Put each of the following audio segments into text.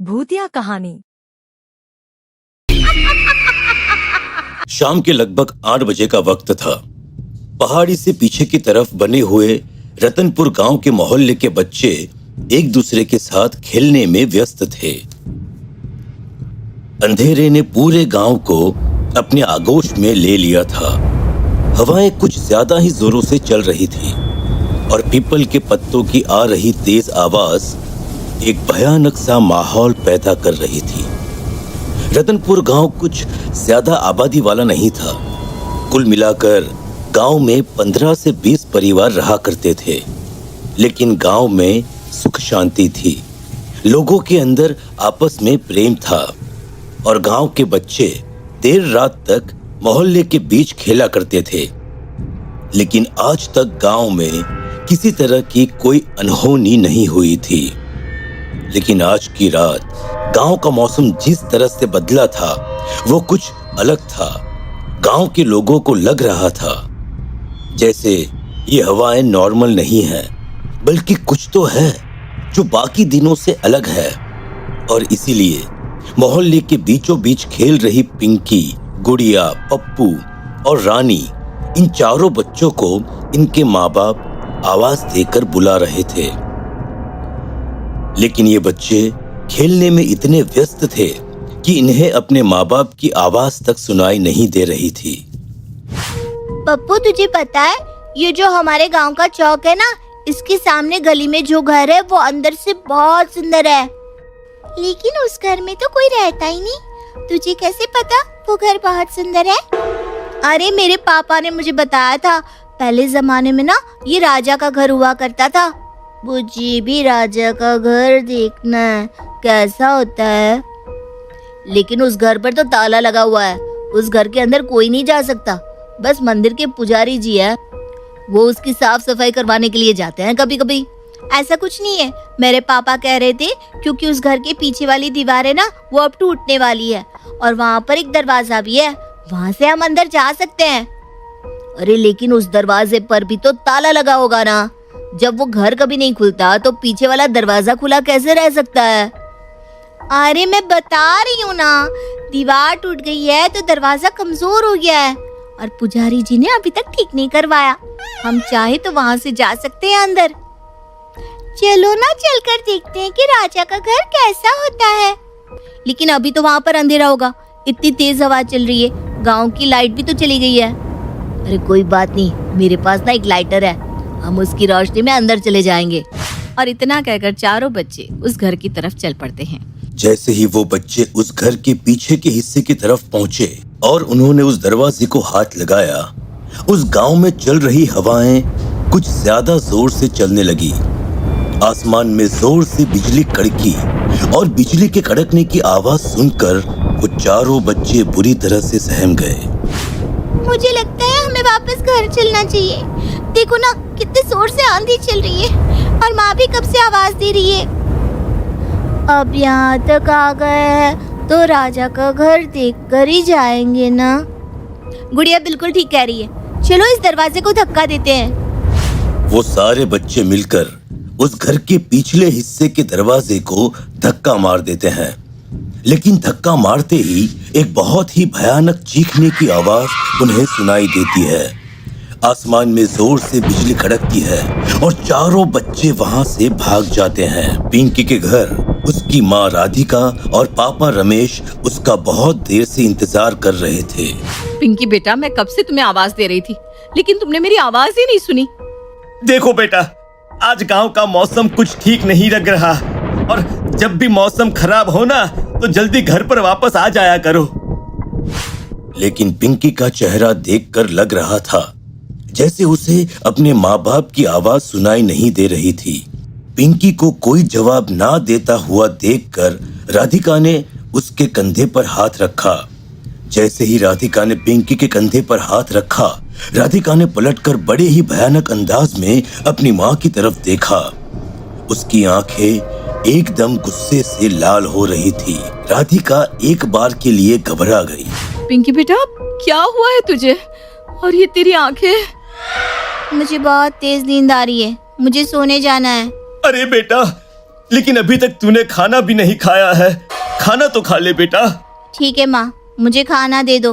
भूतिया कहानी। शाम के लगभग 8 बजे का वक्त था। पहाड़ी से पीछे की तरफ बने हुए रतनपुर गांव के मोहल्ले के बच्चे एक दूसरे के साथ खेलने में व्यस्त थे। अंधेरे ने पूरे गांव को अपने आगोश में ले लिया था। हवाएं कुछ ज्यादा ही जोरों से चल रही थी और पीपल के पत्तों की आ रही तेज आवाज एक भयानक सा माहौल पैदा कर रही थी। रतनपुर गांव कुछ ज्यादा आबादी वाला नहीं था। कुल मिलाकर गांव में 15 से 20 परिवार रहा करते थे, लेकिन गांव में सुख शांति थी। लोगों के अंदर आपस में प्रेम था और गांव के बच्चे देर रात तक मोहल्ले के बीच खेला करते थे। लेकिन आज तक गांव में किसी तरह की कोई अनहोनी नहीं हुई थी। लेकिन आज की रात गांव का मौसम जिस तरह से बदला था वो कुछ अलग था। गांव के लोगों को लग रहा था जैसे ये हवाएं नॉर्मल नहीं है, बल्कि कुछ तो है जो बाकी दिनों से अलग है। और इसीलिए मोहल्ले के बीचों बीच खेल रही पिंकी, गुड़िया, पप्पू और रानी, इन चारों बच्चों को इनके माँ बाप आवाज देकर बुला रहे थे। लेकिन ये बच्चे खेलने में इतने व्यस्त थे कि इन्हें अपने माँ बाप की आवाज तक सुनाई नहीं दे रही थी। पप्पू, तुझे पता है ये जो हमारे गांव का चौक है ना, इसके सामने गली में जो घर है वो अंदर से बहुत सुंदर है, लेकिन उस घर में तो कोई रहता ही नहीं। तुझे कैसे पता वो घर बहुत सुंदर है? अरे मेरे पापा ने मुझे बताया था। पहले जमाने में ना ये राजा का घर हुआ करता था। मुझे भी राजा का घर देखना है, कैसा होता है। लेकिन उस घर पर तो ताला लगा हुआ है। उस घर के अंदर कोई नहीं जा सकता, बस मंदिर के पुजारी जी है, वो उसकी साफ सफाई करवाने के लिए जाते हैं कभी कभी। ऐसा कुछ नहीं है, मेरे पापा कह रहे थे, क्योंकि उस घर के पीछे वाली दीवार है ना, वो अब टूटने वाली है और वहाँ पर एक दरवाजा भी है, वहाँ से हम अंदर जा सकते हैं। अरे लेकिन उस दरवाजे पर भी तो ताला लगा होगा ना। जब वो घर कभी नहीं खुलता तो पीछे वाला दरवाजा खुला कैसे रह सकता है? अरे मैं बता रही हूँ ना, दीवार टूट गई है तो दरवाजा कमजोर हो गया है और पुजारी जी ने अभी तक ठीक नहीं करवाया। हम चाहे तो वहाँ से जा सकते हैं अंदर। चलो ना, चलकर देखते हैं कि राजा का घर कैसा होता है। लेकिन अभी तो वहाँ पर अंधेरा होगा, इतनी तेज हवा चल रही है, गाँव की लाइट भी तो चली गई है। अरे कोई बात नहीं, मेरे पास ना एक लाइटर है, हम उसकी रोशनी में अंदर चले जाएंगे। और इतना कहकर चारों बच्चे उस घर की तरफ चल पड़ते हैं। जैसे ही वो बच्चे उस घर के पीछे के हिस्से की तरफ पहुंचे और उन्होंने उस दरवाजे को हाथ लगाया, उस गांव में चल रही हवाएं कुछ ज्यादा जोर से चलने लगी। आसमान में जोर से बिजली कड़की और बिजली के कड़कने की आवाज सुनकर वो चारों बच्चे बुरी तरह से सहम गए। मुझे लगता है हमें वापस घर चलना चाहिए। देखो ना, कितने जोर से आंधी चल रही है और माँ भी कब से आवाज दे रही है। अब यहाँ तक आ गए हैं तो राजा का घर देखकर ही जाएंगे ना। गुड़िया बिल्कुल ठीक कह रही है, चलो इस दरवाजे को धक्का देते हैं। वो सारे बच्चे मिलकर उस घर के पिछले हिस्से के दरवाजे को धक्का मार देते हैं। लेकिन धक्का मारते ही एक बहुत ही भयानक चीखने की आवाज उन्हें सुनाई देती है। आसमान में जोर से बिजली कड़कती है और चारों बच्चे वहां से भाग जाते हैं। पिंकी के घर उसकी माँ राधिका और पापा रमेश उसका बहुत देर से इंतजार कर रहे थे। पिंकी बेटा, मैं कब से तुम्हें आवाज दे रही थी, लेकिन तुमने मेरी आवाज ही नहीं सुनी। देखो बेटा, आज गांव का मौसम कुछ ठीक नहीं लग रहा और जब भी मौसम खराब हो ना तो जल्दी घर पर वापस आ जाया करो। लेकिन पिंकी का चेहरा देखकर लग रहा था जैसे उसे अपने माँ बाप की आवाज सुनाई नहीं दे रही थी। पिंकी को कोई जवाब ना देता हुआ देखकर राधिका ने उसके कंधे पर हाथ रखा। जैसे ही राधिका ने पिंकी के कंधे पर हाथ रखा, राधिका ने पलटकर बड़े ही भयानक अंदाज में अपनी माँ की तरफ देखा। उसकी आंखें एकदम गुस्से से लाल हो रही थी। राधिका एक बार के लिए घबरा गई। पिंकी बेटा, क्या हुआ है तुझे और ये तेरी आंखें? मुझे बहुत तेज नींद आ रही है, मुझे सोने जाना है। अरे बेटा, लेकिन अभी तक तूने खाना भी नहीं खाया है। खाना तो खा ले बेटा। ठीक है माँ, मुझे खाना दे दो।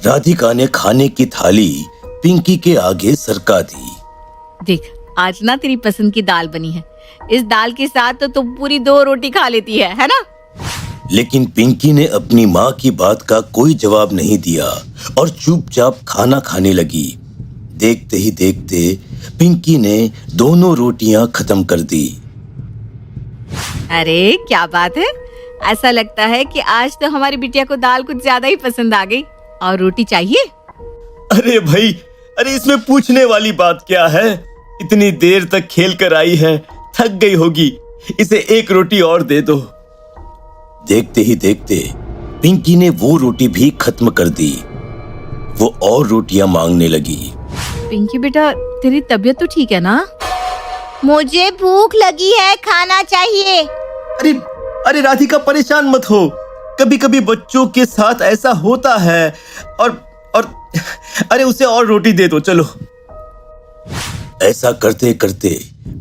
राधिका ने खाने की थाली पिंकी के आगे सरका दी। देख, आज ना तेरी पसंद की दाल बनी है। इस दाल के साथ तो तुम पूरी 2 रोटी खा लेती है ना? लेकिन पिंकी ने अपनी माँ की बात का कोई जवाब नहीं दिया और चुपचाप खाना खाने लगी। देखते ही देखते पिंकी ने दोनों रोटियां खत्म कर दी। अरे क्या बात है, ऐसा लगता है कि आज तो हमारी बिटिया को दाल कुछ ज्यादा ही पसंद आ गई। और रोटी चाहिए? अरे भाई, अरे इसमें पूछने वाली बात क्या है? इतनी देर तक खेल कर आई है, थक गई होगी। इसे 1 रोटी और दे दो। देखते ही देखते पिंकी ने वो रोटी भी खत्म कर दी। वो और रोटियां मांगने लगी। पिंकी बेटा, तेरी तबीयत तो ठीक है ना? मुझे भूख लगी है, खाना चाहिए। अरे अरे राधिका, परेशान मत हो। कभी कभी बच्चों के साथ ऐसा होता है। और अरे उसे और रोटी दे दो, चलो। ऐसा करते करते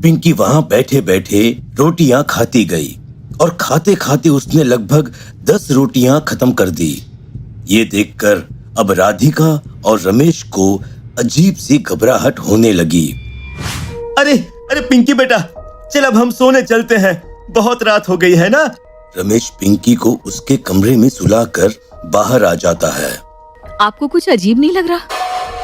पिंकी वहां बैठे बैठे रोटियां खाती गई और खाते खाते उसने लगभग 10 रोटियां खत्म कर दी। ये देखकर अब राधिका और रमेश को अजीब सी घबराहट होने लगी। अरे अरे पिंकी बेटा, चल अब हम सोने चलते हैं, बहुत रात हो गई है ना। रमेश पिंकी को उसके कमरे में सुलाकर बाहर आ जाता है। आपको कुछ अजीब नहीं लग रहा?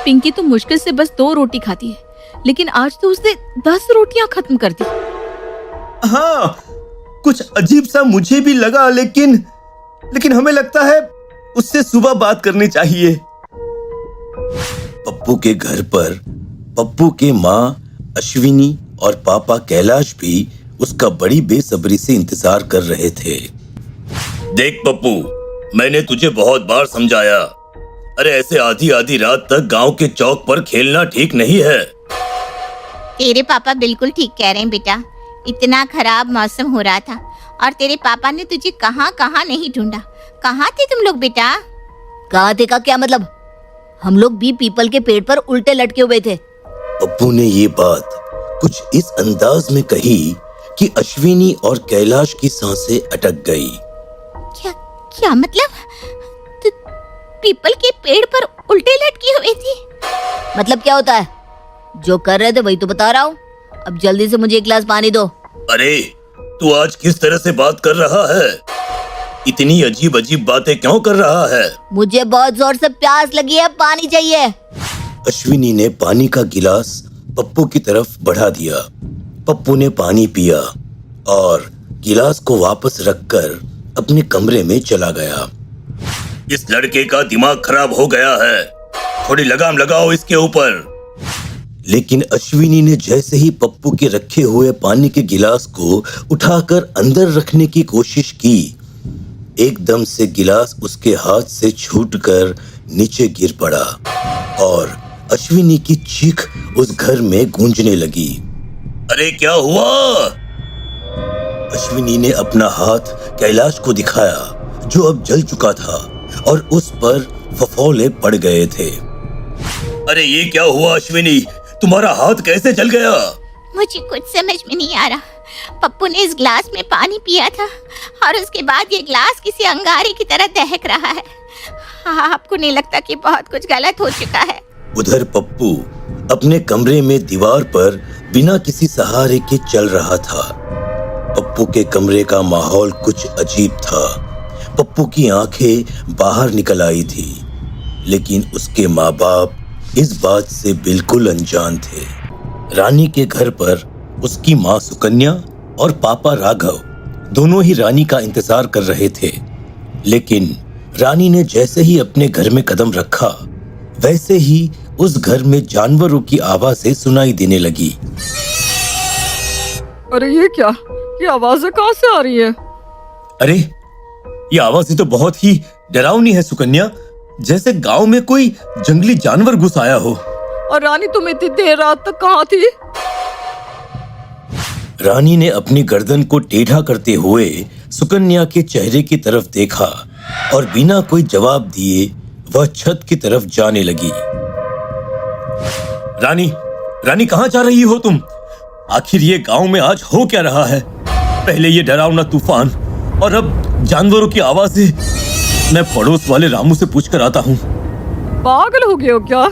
पिंकी तो मुश्किल से बस 2 रोटी खाती है, लेकिन आज तो उसने 10 रोटियां खत्म कर दी। हाँ, कुछ अजीब सा मुझे भी लगा, लेकिन हमें लगता है उससे सुबह बात करनी चाहिए। पप्पू के घर पर पप्पू के माँ अश्विनी और पापा कैलाश भी उसका बड़ी बेसब्री से इंतजार कर रहे थे। देख पप्पू, मैंने तुझे बहुत बार समझाया। अरे ऐसे आधी आधी रात तक गांव के चौक पर खेलना ठीक नहीं है। तेरे पापा बिल्कुल ठीक कह रहे हैं बेटा। इतना खराब मौसम हो रहा था और तेरे पापा ने तुझे कहाँ कहाँ नहीं ढूंढा। कहाँ थे तुम लोग बेटा? कहाँ थे का क्या मतलब? हम लोग भी पीपल के पेड़ पर उल्टे लटके हुए थे। पप्पू ने ये बात कुछ इस अंदाज में कही कि अश्विनी और कैलाश की सांसें अटक गई। क्या मतलब? तो पीपल के पेड़ पर उल्टे लटकी हुई थी? मतलब क्या होता है? जो कर रहे थे वही तो बता रहा हूँ। अब जल्दी से मुझे 1 गिलास पानी दो। अरे तू आज किस तरह से बात कर रहा है? इतनी अजीब अजीब बातें क्यों कर रहा है? मुझे बहुत जोर से प्यास लगी है, पानी चाहिए। अश्विनी ने पानी का गिलास पप्पू की तरफ बढ़ा दिया। पप्पू ने पानी पिया और गिलास को वापस रखकर अपने कमरे में चला गया। इस लड़के का दिमाग खराब हो गया है, थोड़ी लगाम लगाओ इसके ऊपर। लेकिन अश्विनी ने जैसे ही पप्पू के रखे हुए पानी के गिलास को उठाकर अंदर रखने की कोशिश की, एकदम से गिलास उसके हाथ से छूटकर नीचे गिर पड़ा और अश्विनी की चीख उस घर में गूंजने लगी। अरे क्या हुआ? अश्विनी ने अपना हाथ कैलाश को दिखाया जो अब जल चुका था और उस पर फफोले पड़ गए थे। अरे ये क्या हुआ अश्विनी, तुम्हारा हाथ कैसे जल गया? मुझे कुछ समझ में नहीं आ रहा। पप्पू ने इस ग्लास में पानी पिया था और उसके बाद ये ग्लास किसी अंगारे की तरह दहक रहा है। आपको नहीं लगता कि बहुत कुछ गलत हो चुका है? उधर पप्पू अपने कमरे में दीवार पर बिना किसी सहारे के चल रहा था। पप्पू के कमरे का माहौल कुछ अजीब था। पप्पू की आंखें बाहर निकल आई थी, लेकिन उसके माँ बाप इस बात से बिल्कुल अनजान थे। रानी के घर पर उसकी माँ सुकन्या और पापा राघव दोनों ही रानी का इंतजार कर रहे थे। लेकिन रानी ने जैसे ही अपने घर में कदम रखा, वैसे ही उस घर में जानवरों की आवाजें सुनाई देने लगी। अरे ये क्या? ये आवाजें कहाँ से आ रही है? अरे ये आवाज़ें तो बहुत ही डरावनी है सुकन्या, जैसे गांव में कोई जंगली जानवर घुस आया हो। और रानी, तुम इतनी देर रात तक कहाँ थी? रानी ने अपनी गर्दन को टेढ़ा करते हुए सुकन्या के चेहरे की तरफ देखा और बिना कोई जवाब दिए वह छत की तरफ जाने लगी। रानी, रानी कहाँ जा रही हो तुम? आखिर ये गांव में आज हो क्या रहा है? पहले ये डरावना तूफान और अब जानवरों की आवाजें। मैं पड़ोस वाले रामू से पूछकर आता हूँ। पागल हो गए हो क्या?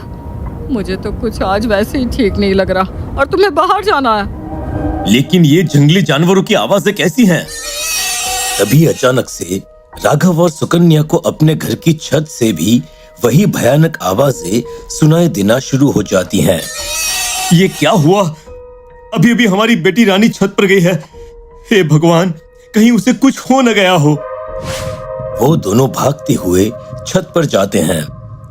मुझे तो कुछ आज वैसे ही ठीक नहीं लग रहा और तुम्हें बाहर जाना है। लेकिन ये जंगली जानवरों की आवाजें कैसी हैं? तभी अचानक से राघव और सुकन्या को अपने घर की छत से भी वही भयानक आवाजें सुनाई देना शुरू हो जाती हैं। ये क्या हुआ? अभी अभी हमारी बेटी रानी छत पर गई है। हे भगवान, कहीं उसे कुछ हो न गया हो। वो दोनों भागते हुए छत पर जाते हैं,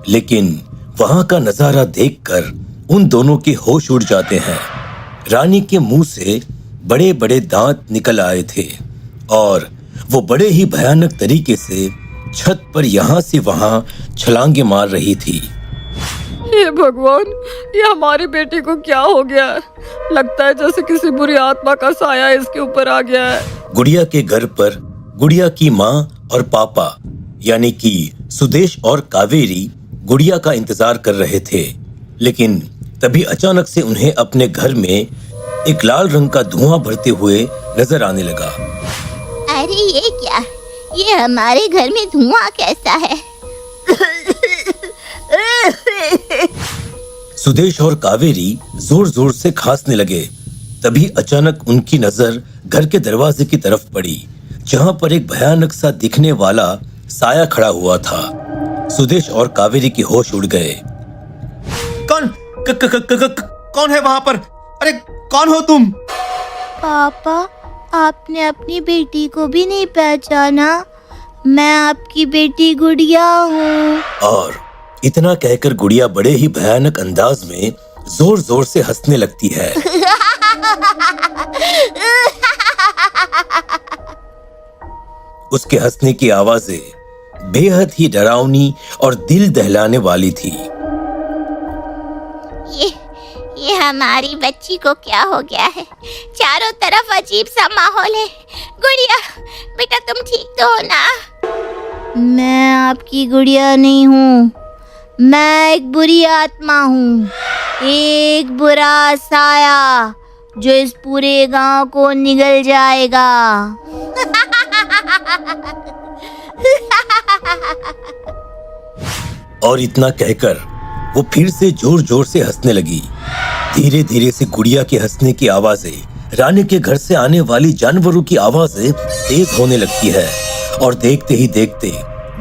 लेकिन वहां का नजारा देखकर उन दोनों के होश उड़ जाते हैं। रानी के मुंह से बड़े बड़े दांत निकल आए थे और वो बड़े ही भयानक तरीके से छत पर यहाँ से वहां छलांगे मार रही थी। हे भगवान, ये हमारी बेटी को क्या हो गया है? लगता है जैसे किसी बुरी आत्मा का साया इसके ऊपर आ गया है। गुड़िया के घर पर गुड़िया की माँ और पापा यानी कि सुदेश और कावेरी गुड़िया का इंतजार कर रहे थे, लेकिन तभी अचानक से उन्हें अपने घर में एक लाल रंग का धुआं भरते हुए नजर आने लगा। अरे ये क्या? ये हमारे घर में धुआं कैसा है? सुदेश और कावेरी जोर जोर से खांसने लगे। तभी अचानक उनकी नजर घर के दरवाजे की तरफ पड़ी, जहां पर एक भयानक सा दिखने वाला साया खड़ा हुआ था। सुदेश और कावेरी के होश उड़ गए। कौन है वहां पर? अरे कौन हो तुम? पापा, आपने अपनी बेटी को भी नहीं पहचाना? मैं आपकी बेटी गुड़िया हूँ। और इतना कहकर गुड़िया बड़े ही भयानक अंदाज में जोर जोर से हंसने लगती है। उसके हंसने की आवाजें बेहद ही डरावनी और दिल दहलाने वाली थी। ये हमारी बच्ची को क्या हो गया है? चारों तरफ अजीब सा माहौल है। गुड़िया बेटा, तुम ठीक तो हो ना? मैं आपकी गुड़िया नहीं हूँ, मैं एक बुरी आत्मा हूँ, एक बुरा साया जो इस पूरे गांव को निगल जाएगा। और इतना कहकर वो फिर से जोर जोर से हंसने लगी। धीरे धीरे से गुड़िया के हंसने की आवाजें रानी के घर से आने वाली जानवरों की आवाजें तेज होने लगती है और देखते ही देखते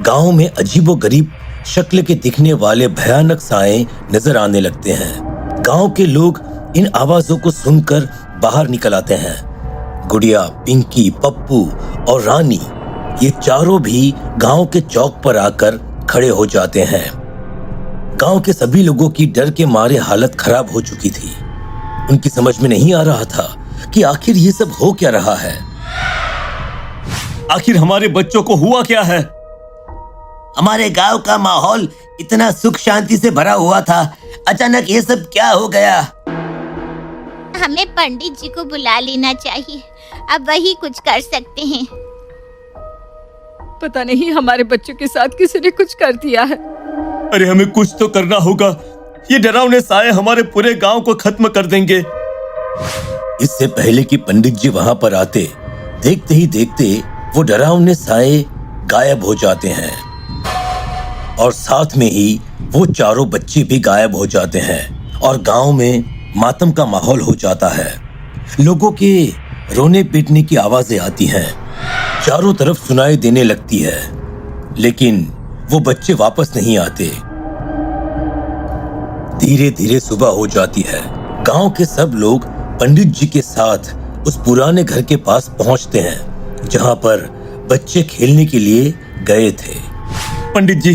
गांव में अजीबोगरीब शक्ल के दिखने वाले भयानक साए नजर आने लगते हैं। गांव के लोग इन आवाजों को सुनकर बाहर निकल आते हैं। गुड़िया, पिंकी, पप्पू और रानी ये चारों भी गांव के चौक पर आकर खड़े हो जाते हैं। गांव के सभी लोगों की डर के मारे हालत खराब हो चुकी थी। उनकी समझ में नहीं आ रहा था कि आखिर ये सब हो क्या रहा है। आखिर हमारे बच्चों को हुआ क्या है? हमारे गांव का माहौल इतना सुख शांति से भरा हुआ था, अचानक ये सब क्या हो गया? हमें पंडित जी को बुला लेना चाहिए, अब वही कुछ कर सकते हैं। पता नहीं हमारे बच्चों के साथ किसी ने कुछ कर दिया है। अरे हमें कुछ तो करना होगा। ये डरावने साए हमारे पूरे गांव को खत्म कर देंगे। इससे पहले कि पंडित जी वहां पर आते, देखते ही देखते वो डरावने साए गायब हो जाते हैं और साथ में ही वो चारों बच्चे भी गायब हो जाते हैं और गांव में मातम का माहौल हो जाता है। लोगों के रोने पीटने की आवाजें आती हैं, चारों तरफ सुनाई देने लगती है, लेकिन वो बच्चे वापस नहीं आते। धीरे धीरे सुबह हो जाती है। गांव के सब लोग पंडित जी के साथ उस पुराने घर के पास पहुंचते हैं, जहां पर बच्चे खेलने के लिए गए थे। पंडित जी,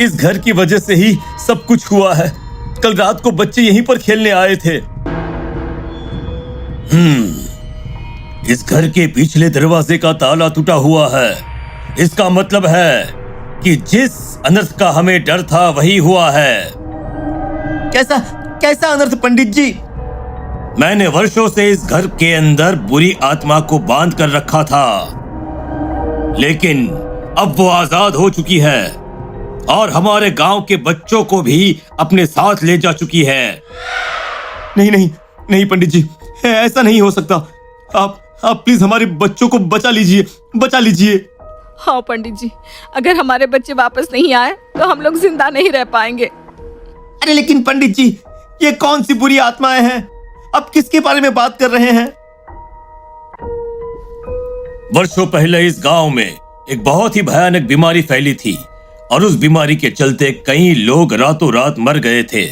इस घर की वजह से ही सब कुछ हुआ है। कल रात को बच्चे यहीं पर खेलने आए थे। इस घर के पिछले दरवाजे का ताला टूटा हुआ है। इसका मतलब है कि जिस अनर्थ का हमें डर था वही हुआ है। कैसा अनर्थ पंडित जी? मैंने वर्षों से इस घर के अंदर बुरी आत्मा को बांध कर रखा था, लेकिन अब वो आजाद हो चुकी है और हमारे गांव के बच्चों को भी अपने साथ ले जा चुकी है। नहीं नहीं नहीं पंडित जी, ऐसा नहीं हो सकता। आप प्लीज हमारे बच्चों को बचा लीजिए, बचा लीजिए। हाँ पंडित जी, अगर हमारे बच्चे वापस नहीं आए तो हम लोग जिंदा नहीं रह पाएंगे। अरे लेकिन पंडित जी, ये कौन सी बुरी आत्माएं हैं? आप किसके बारे में बात कर रहे हैं? वर्षों पहले इस गांव में एक बहुत ही भयानक बीमारी फैली थी और उस बीमारी के चलते कई लोग रातों रात मर गए थे।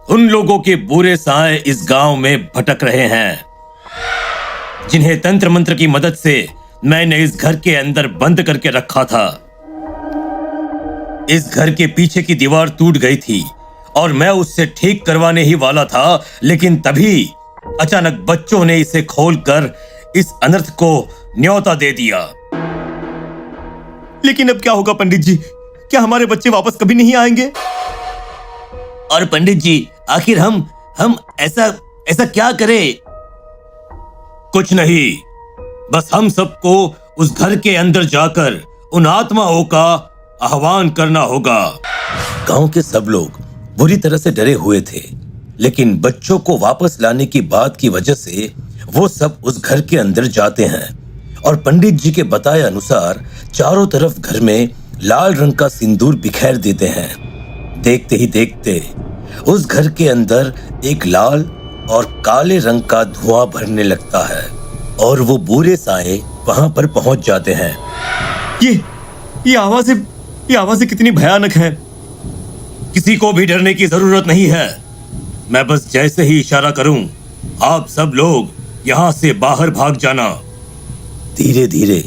उन लोगों के बुरे साए इस गांव में भटक रहे हैं, जिन्हें तंत्र मंत्र की मदद से मैंने इस घर के अंदर बंद करके रखा था। इस घर के पीछे की दीवार टूट गई थी और मैं उससे ठीक करवाने ही वाला था, लेकिन तभी अचानक बच्चों ने इसे खोलकर इस अनर्थ को न्योता दे दिया। लेकिन अब क्या होगा पंडित जी? क्या हमारे बच्चे वापस कभी नहीं आएंगे? और पंडित जी, आखिर हम ऐसा क्या करें? कुछ नहीं, बस हम सबको उस घर के अंदर जाकर उन आत्माओं का आह्वान करना होगा। गांव के सब लोग बुरी तरह से डरे हुए थे, लेकिन बच्चों को वापस लाने की बात की वजह से वो सब उस घर के अंदर जाते हैं और पंडित जी के बताए अनुसार चारों तरफ घर में लाल रंग का सिंदूर बिखेर देते हैं। देखते ही देखते उस घर के अंदर एक लाल और काले रंग का धुआं भरने लगता है और वो बुरे साए वहां पर पहुंच जाते हैं। ये आवाजें कितनी भयानक हैं। किसी को भी डरने की जरूरत नहीं है। मैं बस जैसे ही इशारा करूं, आप सब लोग यहां से बाहर भाग जाना। धीरे धीरे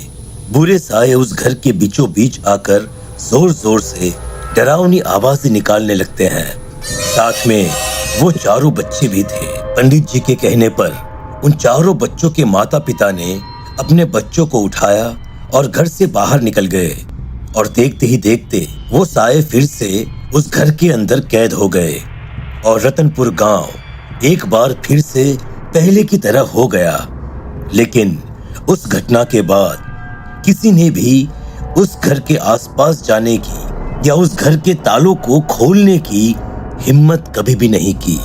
बुरे साए उस घर के बीचों बीच आकर जोर जोर से डरावनी आवाजें निकालने लगते हैं। साथ में वो चारों बच्चे भी थे। पंडित जी के कहने पर उन चारों बच्चों के माता पिता ने अपने बच्चों को उठाया और घर से बाहर निकल गए और देखते ही देखते वो साए फिर से उस घर के अंदर कैद हो गए और रतनपुर गांव एक बार फिर से पहले की तरह हो गया। लेकिन उस घटना के बाद किसी ने भी उस घर के आसपास जाने की या उस घर के तालों को खोलने की हिम्मत कभी भी नहीं की।